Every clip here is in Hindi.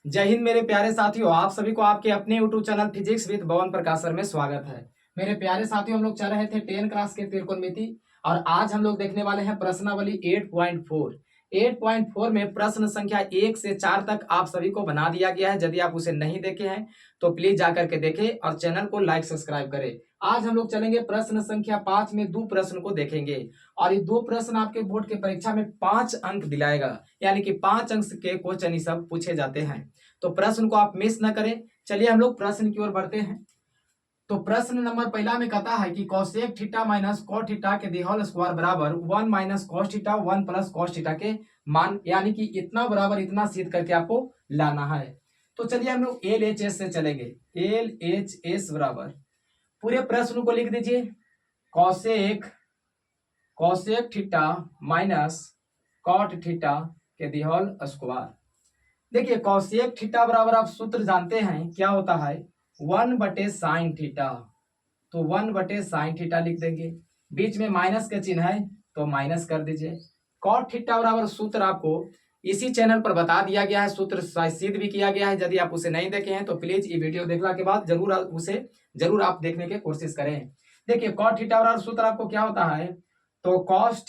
जय हिंद मेरे प्यारे साथियों, आप सभी को आपके अपने यूट्यूब चैनल फिजिक्स विद भवन प्रकाश सर में स्वागत है। मेरे प्यारे साथियों, हम लोग चल रहे थे 10 क्लास के त्रिकोणमिति और आज हम लोग देखने वाले हैं प्रश्नावली 8.4। 8.4 में प्रश्न संख्या 1 से 4 तक आप सभी को बना दिया गया है। यदि आप उसे नहीं देखे हैं तो प्लीज जाकर के देखें और चैनल को लाइक सब्सक्राइब करें। आज हम लोग चलेंगे प्रश्न संख्या 5 में 2 प्रश्न को देखेंगे और ये 2 प्रश्न आपके बोर्ड के परीक्षा में 5 अंक दिलाएगा, यानी कि 5 अंक के क्वेश्चन ही सब पूछे जाते हैं। तो प्रश्न को आप मिस न करें। चलिए हम लोग प्रश्न की ओर बढ़ते हैं। तो प्रश्न नंबर पहला में कहता है कि cosec theta minus cot theta के दी होल स्क्वायर बराबर 1 minus cos theta 1 plus cos theta के मान, यानी कि इतना बराबर इतना सिद्ध करके आपको लाना है। तो चलिए हम लोग LHS से चलेंगे। LHS बराबर पूरे प्रश्न को लिख दीजिए। Cosec theta minus cot theta के दी होल स्क्वायर। देखिए कोसेक थीटा बराबर आप सूत्र जानते हैं क्या होता है, 1/sin थीटा। तो 1/sin थीटा लिख देंगे, बीच में माइनस का चिन्ह है तो माइनस कर दीजिए। कॉट थीटा बराबर सूत्र आपको इसी चैनल पर बता दिया गया है, सूत्र सिद्ध भी किया गया है। यदि आप उसे नहीं देखे हैं तो प्लीज ये वीडियो देखने के बाद जरूर आप देखने की कोशिश करें। देखिए कॉट थीटा बराबर सूत्र आपको क्या होता है, तो कॉस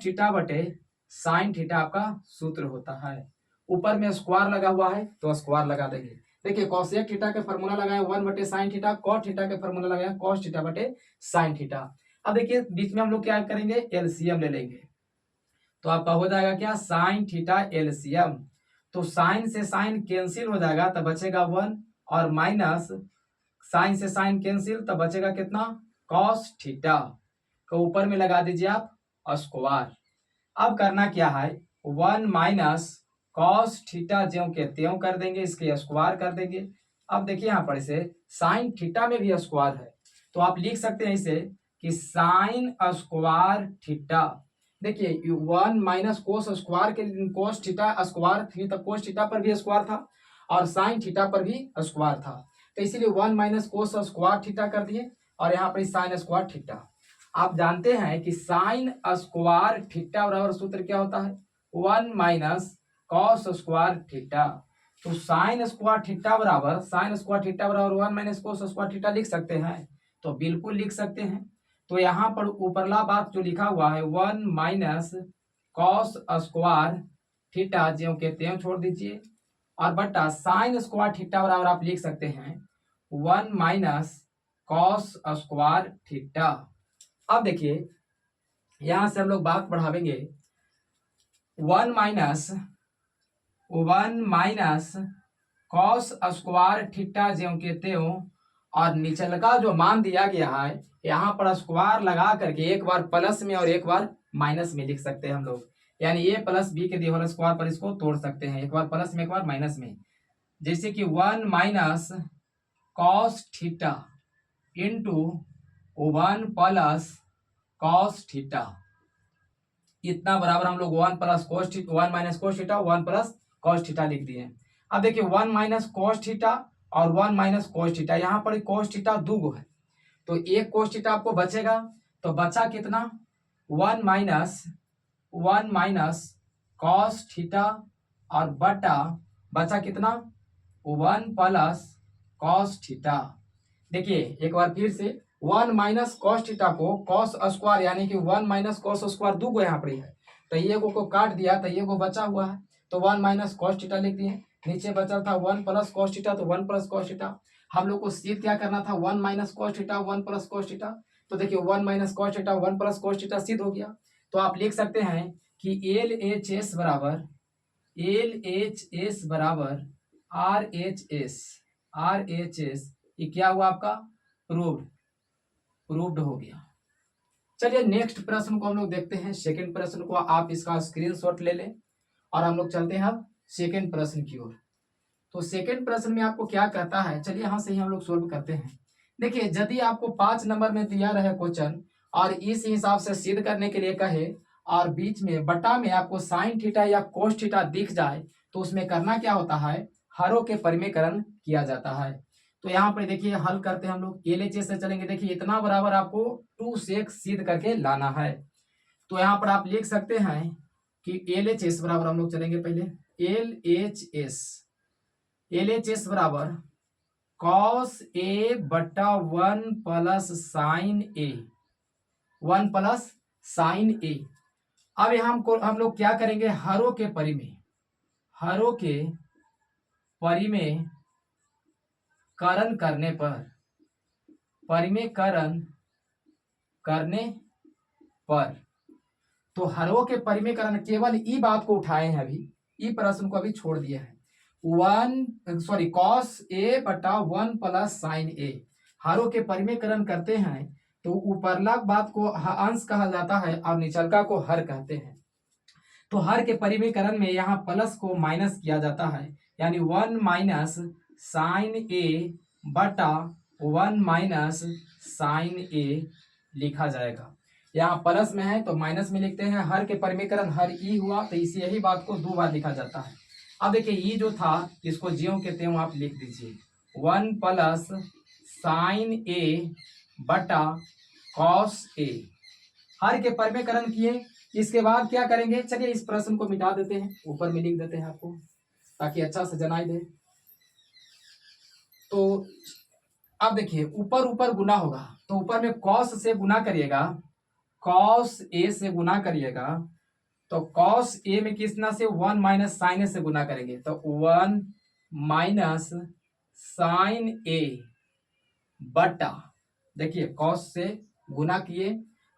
थीटा बटे साइन थीटा आपका सूत्र होता है। ऊपर में स्क्वायर लगा हुआ है तो स्क्वायर लगा देंगे। देखिए कोसेक थीटा के फॉर्मूला लगाए 1/sin थीटा, कॉट थीटा के फॉर्मूला लगाए cos थीटा बटे sin थीटा। अब देखिए बीच में हम लोग क्या करेंगे, एलसीएम ले लेंगे। तो आपका हो जाएगा क्या, sin थीटा एलसीएम। तो sin से sin कैंसिल हो जाएगा तब बचेगा 1 और माइनस sin से sin कैंसिल तब बचेगा कितना, cos थीटा को ऊपर में लगा दीजिए आप स्क्वायर। अब करना क्या है, 1 माइनस कॉस थीटा ज्यों के त्यों कर देंगे, इसके स्क्वायर कर देंगे। अब देखिए यहाँ पर इसे साइन थीटा में भी स्क्वायर है तो आप लिख सकते हैं इसे कि साइन स्क्वायर थीटा। देखिए 1 माइनस कोस स्क्वायर के कोस थीटा स्क्वायर थी तो कोस थीटा पर भी स्क्वायर था और साइन थीटा पर भी स्क्वायर था, तो इसीलिए 1 माइनस कोस स्क्वायर थीटा कर दिए और यहाँ पर साइन स्क्वायर थीटा। आप जानते हैं कि साइन स्क्वायर थीटा बराबर सूत्र क्या होता है, 1 माइनस कॉस स्क्वायर थीटा। तो साइन स्क्वायर थीटा बराबर 1 माइनस कोस स्क्वायर थीटा लिख सकते हैं, तो बिल्कुल लिख सकते हैं। तो यहाँ पर ऊपरला बात जो लिखा हुआ है 1 माइनस कॉस स्क्वायर थीटा ज्यों के त्यों छोड़ दीजिए और बटा साइन स्क्वायर थीटा बराबर आप लिख सकते हैं 1 माइनस कॉस स्क्वायर थीटा। अब देखिए यहां से हम लोग बात बढ़ावेंगे, 1 माइनस कॉस स्क्वायर थीटा ज्यों के त्यों और निचल का जो मान दिया गया है यहाँ पर स्क्वायर लगा करके एक बार प्लस में और एक बार माइनस में लिख सकते हैं हम लोग, यानी ए प्लस बी के दी होल स्क्वायर पर इसको तोड़ सकते हैं, एक बार प्लस में एक बार माइनस में। जैसे कि 1 minus cos theta into 1 plus cos theta, इतना बराबर हम लोग 1 plus cos theta 1 minus cos theta 1 plus cos theta लिख दिए। अब देखिए 1 माइनस कोस थीटा और 1 माइनस कोस थीटा, यहाँ पर कोस थीटा दूगो है तो एक कोस थीटा आपको बचेगा, तो बचा कितना 1 माइनस कॉस थीटा और बटा बचा कितना 1 प्लस कॉस थीटा। देखिए एक बार फिर से 1 माइनस कॉस थीटा को कॉस स्क्वायर यानी कि 1 माइनस कॉस स्क्वायर दूगो यहाँ पर है तो ये को काट दिया तो ये को बचा हुआ है तो 1 माइनस कॉस थीटा लिख दिए। नीचे बचा था 1 प्लस कॉस थीटा तो 1 प्लस कॉस थीटा। हम लोग को सिद्ध क्या करना था, 1 minus cos theta 1 plus cos theta. तो देखिए 1 minus cos theta 1 plus cos theta सिद्ध हो गया। तो आप लिख सकते हैं कि LHS बराबर RHS ये क्या हुआ आपका, प्रूव्ड हो गया। चलिए नेक्स्ट प्रश्न को हम लोग देखते हैं। सेकंड प्रश्न को आप इसका स्क्रीनशॉट ले लें और हम लोग चलते हैं अब सेकंड प्रश्न की ओर। तो सेकंड प्रश्न में आपको क्या कहता है, चलिए यहां से ही हम लोग सोल्व करते हैं। देखिए यदि आपको 5 नंबर में दिया रहे क्वेश्चन और इस हिसाब से सिद्ध करने के लिए कहे और बीच में बटा में आपको साइन थीटा या कोस थीटा दिख जाए तो उसमें करना क्या होता है, हरों के परिमेयकरण किया जाता है। तो यहाँ पर देखिए हल करते हैं हम लोग, LHS से चलेंगे। देखिए इतना बराबर आपको 2 sec सिद्ध करके लाना है। तो यहाँ पर आप लिख सकते हैं कि LHS बराबर हम लोग चलेंगे पहले LHS बराबर कॉस ए बटा 1 प्लस साइन ए, 1 प्लस साइन ए। अब यहाँ हम लोग क्या करेंगे, हरों के परिमेयकरण करने पर तो हरों के परिमेयकरण केवल ई बात को उठाए हैं, अभी ई प्रश्न को अभी छोड़ दिए हैं। कॉस ए बटा 1 प्लस साइन ए, हरों के परिमेयकरण करते हैं तो ऊपरला बात को अंश कहा जाता है और निचलका को हर कहते हैं। तो हर के परिमेयकरण में यहाँ प्लस को माइनस किया जाता है, यानी 1 माइनस साइन ए बटा 1 माइनस साइन ए लिखा जाएगा। यहाँ प्लस में है तो माइनस में लिखते हैं। हर के परिमेयकरण हर ई हुआ तो इसी यही बात को 2 बार लिखा जाता है। अब देखिए ई जो था इसको ज्यों के त्यों आप लिख दीजिए, 1 प्लस साइन ए बटा कॉस ए। हर के परिमेयकरण किए, इसके बाद क्या करेंगे, चलिए इस प्रश्न को मिटा देते हैं, ऊपर में लिख देते हैं आपको ताकि अच्छा से जनाई दे। तो अब देखिए ऊपर ऊपर गुना होगा तो ऊपर में कॉस से गुना करिएगा, कॉस ए से गुना करिएगा तो कॉस ए में कितना से 1 माइनस साइन ए से गुना करेंगे तो 1 माइनस साइन ए बटा, देखिए कॉस से गुना किए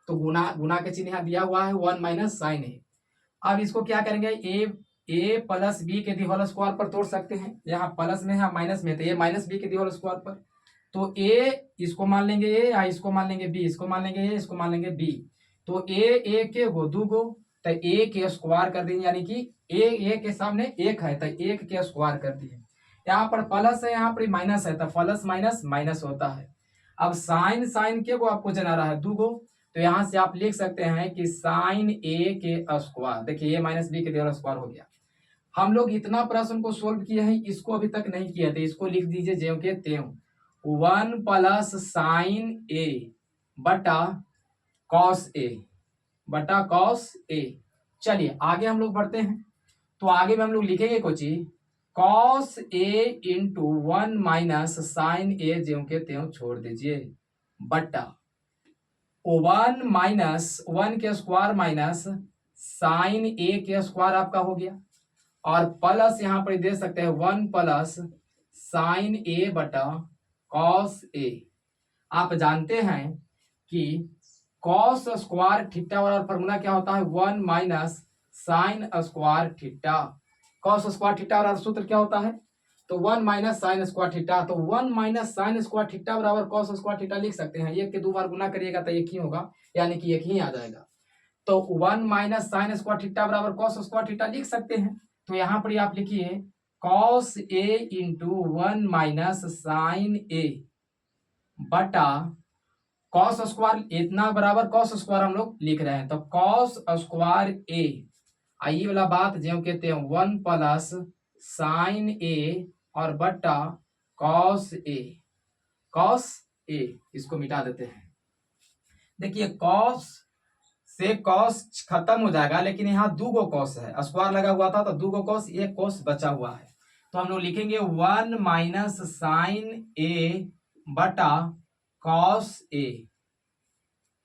तो गुना के चिन्ह यहाँ दिया हुआ है 1 माइनस साइन ए। अब इसको क्या करेंगे, ए प्लस बी के दी होल स्क्वायर पर तोड़ सकते हैं, यहाँ प्लस में है माइनस में तो ए माइनस बी के दी होल स्क्वायर पर, तो ए इसको मान लेंगे ए, या इसको मान लेंगे बी, इसको मान लेंगे ए, इसको मान लेंगे बी। तो ए के गो 2 गो तो ए के स्क्वायर कर देंगे, यानी कि ए के सामने 1 है तो 1 के स्क्वायर कर दिए। यहाँ पर प्लस है, यहाँ पर माइनस है तो प्लस माइनस माइनस होता है। अब साइन के को आपको जना रहा है 2 गो तो यहाँ से आप लिख सकते हैं कि साइन ए के स्क्वायर, देखिए ए माइनस बी के देवर स्क्वायर हो गया। हम लोग इतना प्रश्न को सोल्व किए हैं, इसको अभी तक नहीं किए थे, इसको लिख दीजिए ज्यों के त्यों, 1 प्लस साइन ए बटा कॉस ए। चलिए आगे हम लोग बढ़ते हैं, तो आगे में हम लोग लिखेंगे कुछ cos A into 1 minus sign ए ज्यों के त्यों छोड़ दीजिए बटा 1 माइनस 1 के स्क्वायर माइनस साइन ए के स्क्वायर आपका हो गया, और प्लस यहाँ पर दे सकते हैं 1 प्लस साइन ए बटा कॉस ए। आप जानते हैं कि कॉस स्क्वायर थीटा वाला फॉर्मूला क्या होता है, 1 minus sine square theta. Cos square theta वाला सूत्र क्या होता है, तो 1 माइनस साइन स्क्वायर थीटा, तो 1 माइनस साइन स्क्वायर थीटा बराबर कॉस स्क्वायर थीटा लिख सकते हैं। 1 के 2 बार गुना करिएगा तो 1 ही होगा, यानी कि 1 ही आ जाएगा। तो 1 माइनस साइन स्क्वायर थीटा बराबर कॉस स्क्वायर थीटा लिख सकते हैं। तो यहाँ पर आप लिखिए cos A into 1 minus sign ए बटा कॉस स्क्वायर, इतना बराबर कॉस स्क्वायर हम लोग लिख रहे हैं तो कॉस स्क्वायर ए, आई वाला बात ज्यों कहते हैं 1 प्लस साइन ए और बटा कॉस ए, इसको मिटा देते हैं। देखिए कॉस से कॉस खत्म हो जाएगा, लेकिन यहाँ 2 गो कॉस है, स्क्वायर लगा हुआ था तो 2 गो कॉस, 1 कॉस बचा हुआ है, तो हम लोग लिखेंगे 1 माइनस साइन ए बटा कॉस ए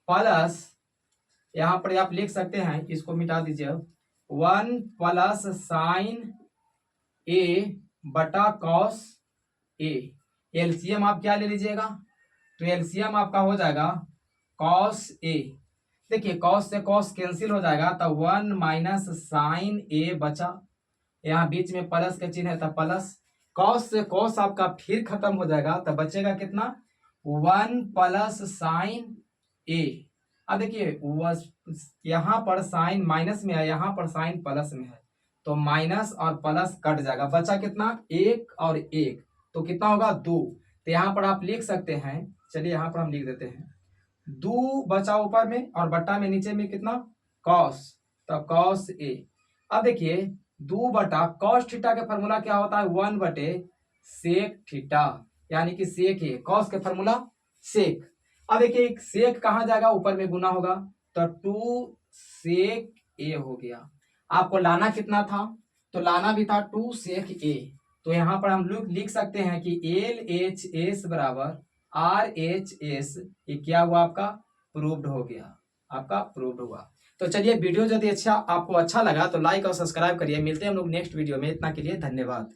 प्लस, यहाँ पर आप लिख सकते हैं, इसको मिटा दीजिए, 1 प्लस साइन ए बटा कॉस ए। एलसीएम आप क्या ले लीजिएगा, तो एलसीएम आपका हो जाएगा कॉस ए। देखिए कॉस से कॉस कैंसिल हो जाएगा तो 1 माइनस साइन ए बचा, यहाँ बीच में प्लस का चिन्ह है तो प्लस, कॉस से कॉस आपका फिर खत्म हो जाएगा तो बचेगा कितना, 1 प्लस साइन ए। अब देखिए यहाँ पर साइन माइनस में है, यहाँ पर साइन प्लस में है, तो माइनस और प्लस कट जाएगा, बचा कितना 1 और 1, तो कितना होगा 2। तो यहाँ पर आप लिख सकते हैं, चलिए यहाँ पर हम लिख देते हैं 2 बचा ऊपर में और बट्टा में नीचे में कितना कॉस, तो कॉस ए। अब देखिए 2 बटा कॉस थीटा का फॉर्मूला क्या होता है, 1 बटे सेक थीटा, यानी कि सेक ए, कॉस का फॉर्मूला सेक। अब देखिए सेक कहाँ जाएगा, ऊपर में गुना होगा तो 2 सेक ए हो गया। आपको लाना कितना था, तो लाना भी था 2 sec a। तो यहाँ पर हम लोग लिख सकते हैं कि LHS बराबर RHS, ये क्या हुआ आपका, प्रूव्ड हो गया, आपका प्रूव्ड हुआ। तो चलिए वीडियो यदि आपको अच्छा लगा तो लाइक और सब्सक्राइब करिए। मिलते हैं हम लोग नेक्स्ट वीडियो में, इतना के लिए धन्यवाद।